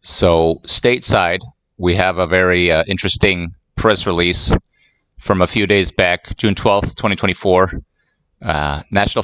So stateside, we have a very interesting press release from a few days back, June 12th, 2024. National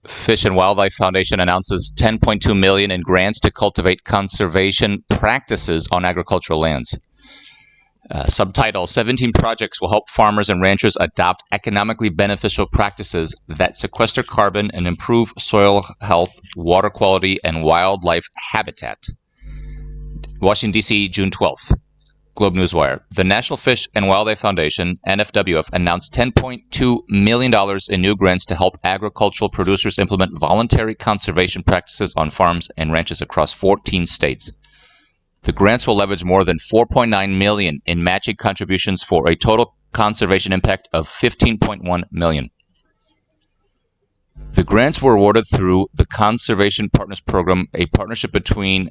Fish and Wildlife Foundation announces $10.2 million in grants to cultivate conservation practices on agricultural lands. Subtitle, 17 projects will help farmers and ranchers adopt economically beneficial practices that sequester carbon and improve soil health, water quality, and wildlife habitat. Washington, D.C., June 12th. Globe Newswire. The National Fish and Wildlife Foundation, NFWF, announced $10.2 million in new grants to help agricultural producers implement voluntary conservation practices on farms and ranches across 14 states. The grants will leverage more than $4.9 million in matching contributions for a total conservation impact of $15.1 million. The grants were awarded through the Conservation Partners Program, a partnership between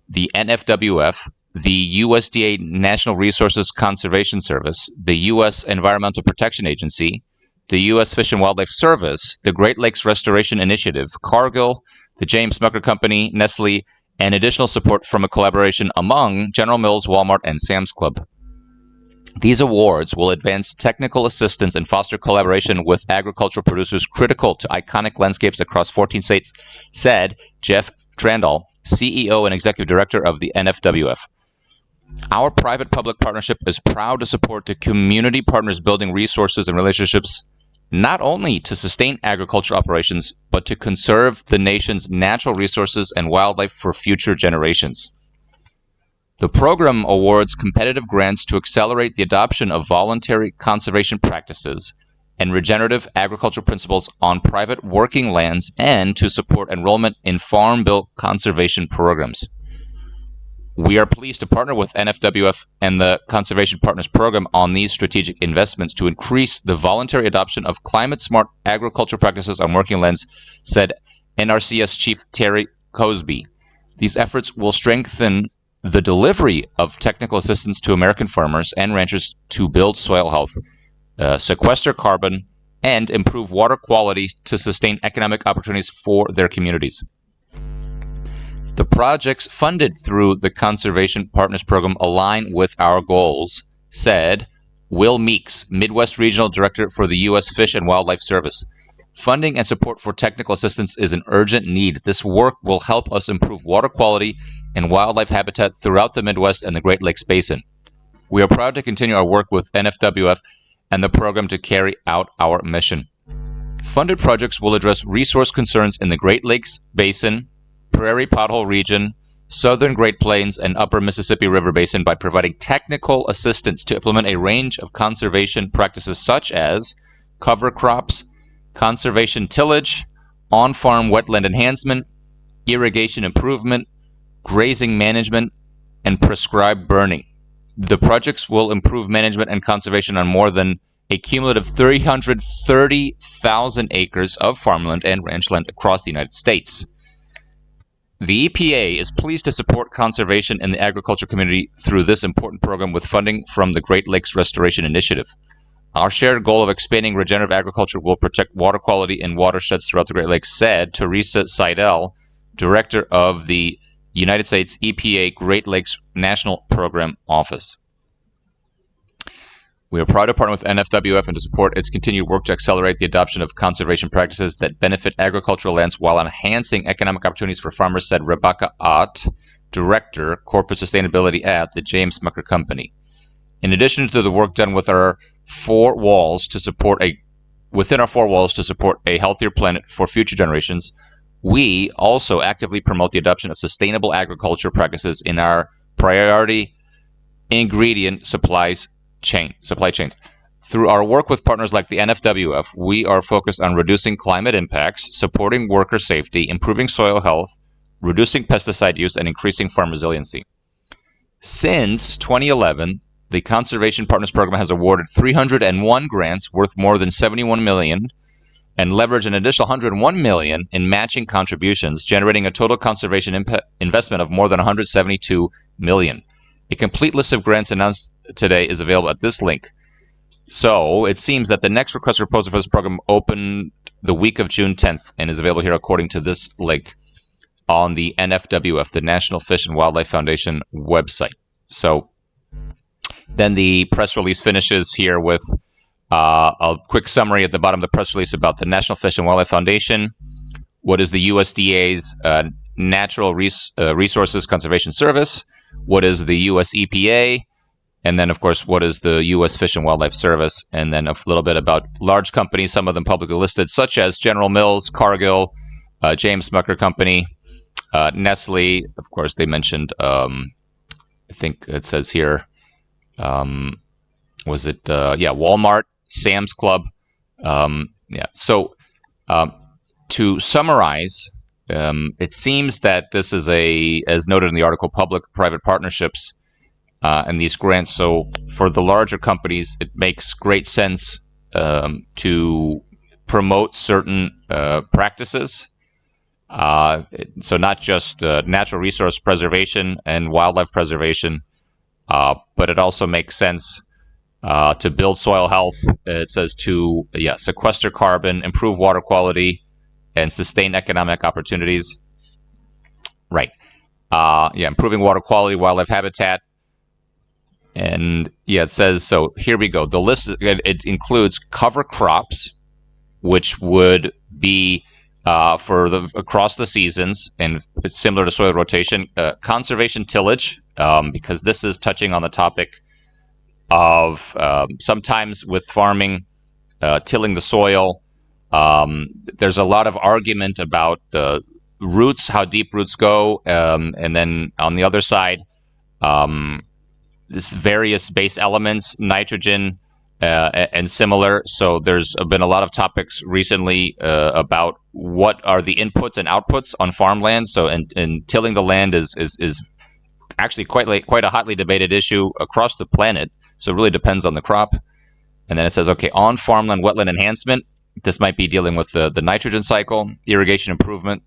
the NFWF, the USDA National Resources Conservation Service, the U.S. Environmental Protection Agency, the U.S. Fish and Wildlife Service, the Great Lakes Restoration Initiative, Cargill, the Smucker Co, Nestlé, and additional support from a collaboration among General Mills, Walmart, and Sam's Club. These awards will advance technical assistance and foster collaboration with agricultural producers critical to iconic landscapes across 14 states, said Jeff Trandall, CEO and Executive Director of the NFWF. Our private-public partnership is proud to support the community partners building resources and relationships not only to sustain agricultural operations, but to conserve the nation's natural resources and wildlife for future generations. The program awards competitive grants to accelerate the adoption of voluntary conservation practices and regenerative agricultural principles on private working lands and to support enrollment in Farm Bill conservation programs. We are pleased to partner with NFWF and the Conservation Partners Program on these strategic investments to increase the voluntary adoption of climate-smart agricultural practices on working lands, said NRCS Chief Terry Cosby. These efforts will strengthen the delivery of technical assistance to American farmers and ranchers to build soil health, sequester carbon, and improve water quality to sustain economic opportunities for their communities. The projects funded through the Conservation Partners Program align with our goals, said Will Meeks, Midwest Regional Director for the U.S. Fish and Wildlife Service. Funding and support for technical assistance is an urgent need. This work will help us improve water quality and wildlife habitat throughout the Midwest and the Great Lakes Basin. We are proud to continue our work with NFWF and the program to carry out our mission. Funded projects will address resource concerns in the Great Lakes Basin, Prairie Pothole region, Southern Great Plains, and Upper Mississippi River Basin by providing technical assistance to implement a range of conservation practices such as cover crops, conservation tillage, on-farm wetland enhancement, irrigation improvement, grazing management, and prescribed burning. The projects will improve management and conservation on more than a cumulative 330,000 acres of farmland and ranchland across the United States. The EPA is pleased to support conservation in the agriculture community through this important program with funding from the Great Lakes Restoration Initiative. Our shared goal of expanding regenerative agriculture will protect water quality in watersheds throughout the Great Lakes, said Teresa Seidel, Director of the United States EPA Great Lakes National Program Office. We are proud to partner with NFWF and to support its continued work to accelerate the adoption of conservation practices that benefit agricultural lands while enhancing economic opportunities for farmers, said Rebecca Ott, Director, Corporate Sustainability at the Smucker Co. In addition to the work done with our four walls to support a healthier planet for future generations, we also actively promote the adoption of sustainable agriculture practices in our priority ingredient supply chains. Through our work with partners like the NFWF, we are focused on reducing climate impacts, supporting worker safety, improving soil health, reducing pesticide use, and increasing farm resiliency. Since 2011, the Conservation Partners Program has awarded 301 grants worth more than $71 million and leveraged an additional $101 million in matching contributions, generating a total conservation investment of more than $172 million. A complete list of grants announced today is available at this link. So it seems that the next request for proposal for this program opened the week of June 10th and is available here according to this link. on the NFWF, the National Fish and Wildlife Foundation website. So then the press release finishes here with a quick summary at the bottom of the press release about the National Fish and Wildlife Foundation. What is the USDA's Natural Resources Conservation Service? What is the US EPA? And then, of course, what is the U.S. Fish and Wildlife Service? And then a little bit about large companies, some of them publicly listed, such as General Mills, Cargill, James Smucker Company, Nestlé. Of course, they mentioned, I think it says here, Walmart, Sam's Club. So to summarize, it seems that this is as noted in the article, public-private partnerships and these grants. So for the larger companies, it makes great sense to promote certain practices. So not just natural resource preservation and wildlife preservation, but it also makes sense to build soil health. It says to sequester carbon, improve water quality, and sustain economic opportunities. Right. Improving water quality, wildlife habitat. And it says, so here we go. The list, it includes cover crops, which would be across the seasons, and it's similar to soil rotation. Conservation tillage, because this is touching on the topic of sometimes with farming, tilling the soil. There's a lot of argument about roots, how deep roots go, and then on the other side, this various base elements, nitrogen, and similar. So there's been a lot of topics recently about what are the inputs and outputs on farmland. So and tilling the land is actually quite a hotly debated issue across the planet. So it really depends on the crop. And then it says, okay, on farmland wetland enhancement. This might be dealing with the nitrogen cycle, irrigation improvement,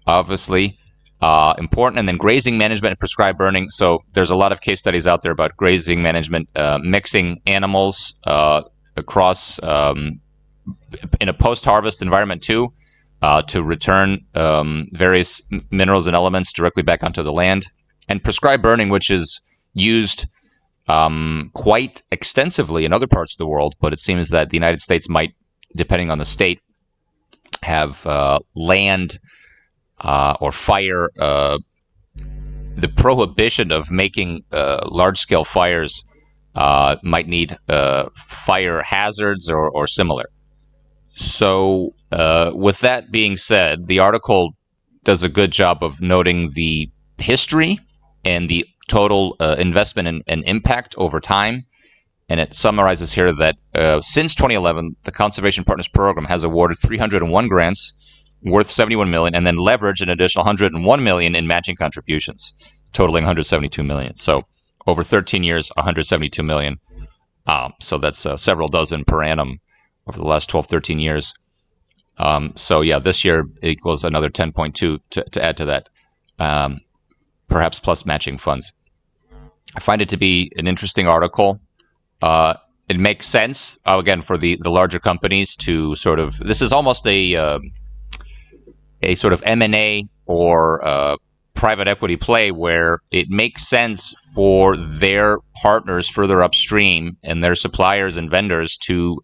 obviously. Important, and then grazing management and prescribed burning. So there's a lot of case studies out there about grazing management, mixing animals across in a post-harvest environment too, to return various minerals and elements directly back onto the land. And prescribed burning, which is used quite extensively in other parts of the world, but it seems that the United States might, depending on the state, have land or fire, the prohibition of making large-scale fires might need fire hazards or similar. So with that being said, the article does a good job of noting the history and the total investment and impact over time. And it summarizes here that since 2011, the Conservation Partners Program has awarded 301 grants worth $71 million, and then leveraged an additional $101 million in matching contributions, totaling $172 million. So over 13 years, $172 million. So that's several dozen per annum over the last 12, 13 years. This year equals another 10.2 to add to that, perhaps plus matching funds. I find it to be an interesting article. It makes sense, again, for the larger companies to sort of, this is almost a sort of M&A or private equity play where it makes sense for their partners further upstream and their suppliers and vendors to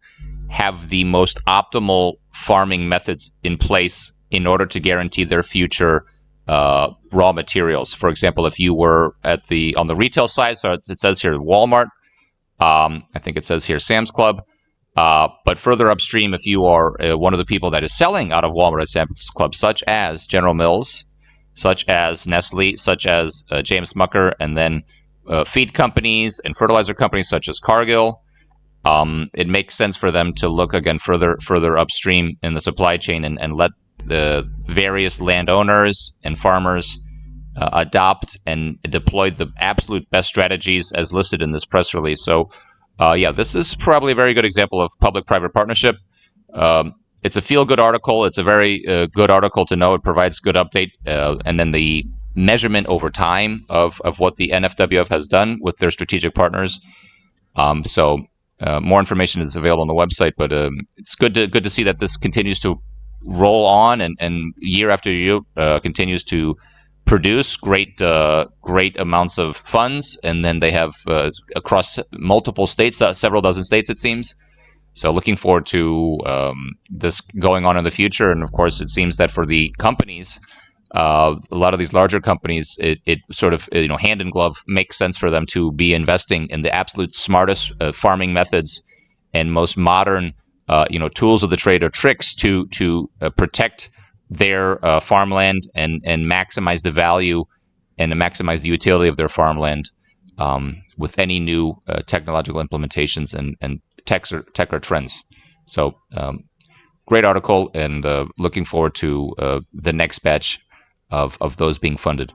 have the most optimal farming methods in place in order to guarantee their future raw materials. For example, if you were on the retail side, so it says here Walmart, I think it says here Sam's Club, but further upstream, if you are one of the people that is selling out of Walmart at Sam's Club, such as General Mills, such as Nestlé, such as James Smucker, and then feed companies and fertilizer companies such as Cargill, it makes sense for them to look again further upstream in the supply chain and let the various landowners and farmers adopt and deploy the absolute best strategies as listed in this press release. So, this is probably a very good example of public-private partnership. It's a feel-good article. It's a very good article to know. It provides good update. And then the measurement over time of what the NFWF has done with their strategic partners. More information is available on the website, but it's good to see that this continues to roll on and year after year continues to produce great amounts of funds, and then they have across multiple states, several dozen states it seems. So looking forward to this going on in the future. And of course, it seems that for the companies, a lot of these larger companies, it sort of, hand in glove makes sense for them to be investing in the absolute smartest farming methods and most modern tools of the trade or tricks to protect their farmland and maximize the value and to maximize the utility of their farmland with any new technological implementations and tech or trends. So great article, and looking forward to the next batch of those being funded.